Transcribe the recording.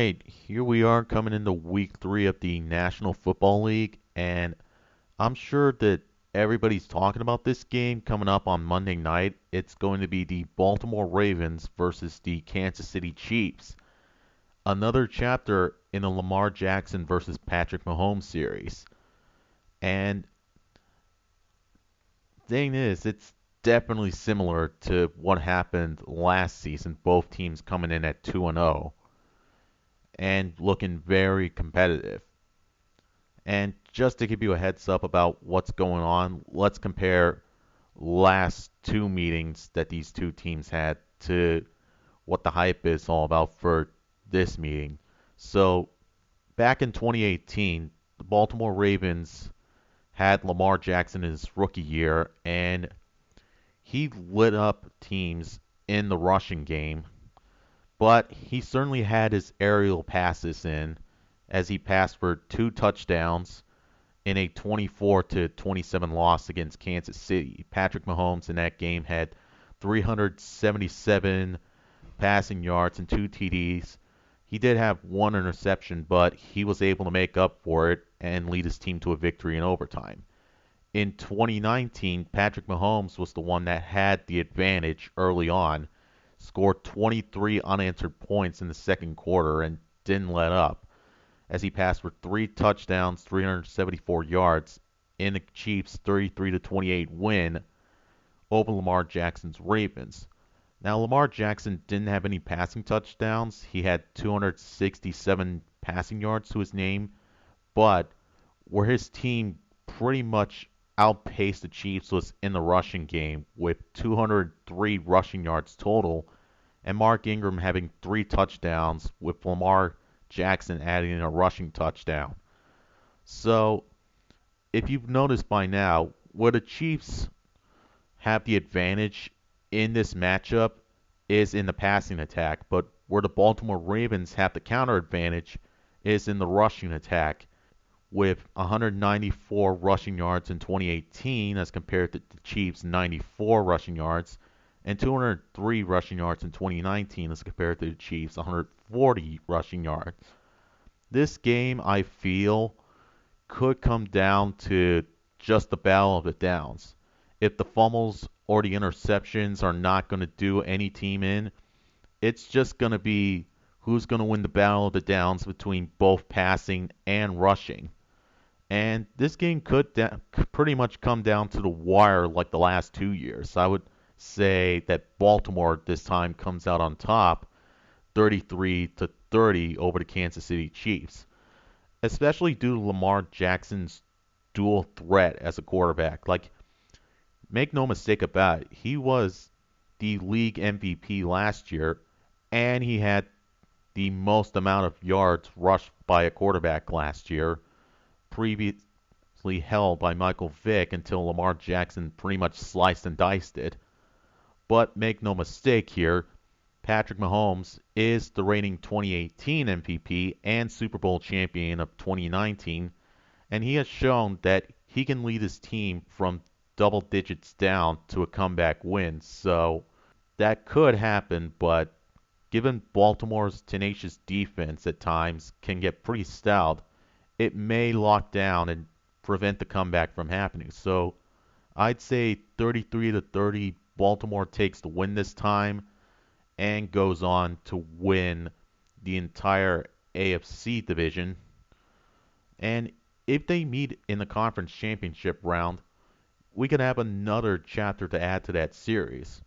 right, here we are coming into week 3 of the National Football League, and I'm sure that everybody's talking about this game coming up on Monday night. It's going to be the Baltimore Ravens versus the Kansas City Chiefs. Another chapter in the Lamar Jackson versus Patrick Mahomes series. And thing is, it's definitely similar to what happened last season, both teams coming in at 2-0 and looking very competitive. And just to give you a heads up about what's going on, let's compare last two meetings that these two teams had to what the hype is all about for this meeting. So, back in 2018, the Baltimore Ravens had Lamar Jackson in his rookie year, and he lit up teams in the rushing game, but he certainly had his aerial passes in as he passed for two touchdowns in a 24 to 27 loss against Kansas City. Patrick Mahomes in that game had 377 passing yards and two TDs. He did have one interception, but he was able to make up for it and lead his team to a victory in overtime. In 2019, Patrick Mahomes was the one that had the advantage early on, scored 23 unanswered points in the second quarter, and didn't let up as he passed for three touchdowns, 374 yards in the Chiefs' 33 to 28 win over Lamar Jackson's Ravens. Now, Lamar Jackson didn't have any passing touchdowns. He had 267 passing yards to his name, but where his team pretty much outpaced the Chiefs was in the rushing game with 203 rushing yards total, and Mark Ingram having three touchdowns with Lamar Jackson adding in a rushing touchdown. So, if you've noticed by now, where the Chiefs have the advantage in this matchup is in the passing attack, but where the Baltimore Ravens have the counter advantage is in the rushing attack with 194 rushing yards in 2018 as compared to the Chiefs' 94 rushing yards and 203 rushing yards in 2019 as compared to the Chiefs' 140 rushing yards. This game, I feel, could come down to just the battle of the downs. If the fumbles or the interceptions are not going to do any team in, it's just going to be who's going to win the battle of the downs between both passing and rushing. And this game could pretty much come down to the wire like the last 2 years. I would say that Baltimore this time comes out on top 33 to 30 over the Kansas City Chiefs, especially due to Lamar Jackson's dual threat as a quarterback. Like, make no mistake about it, he was the league MVP last year, and he had the most amount of yards rushed by a quarterback last year, previously held by Michael Vick until Lamar Jackson pretty much sliced and diced it. But make no mistake here, Patrick Mahomes is the reigning 2018 MVP and Super Bowl champion of 2019, and he has shown that he can lead his team from double digits down to a comeback win. So that could happen, but given Baltimore's tenacious defense at times can get pretty stout, it may lock down and prevent the comeback from happening. So I'd say 33 to 30, Baltimore takes the win this time and goes on to win the entire AFC division. And if they meet in the conference championship round, we could have another chapter to add to that series.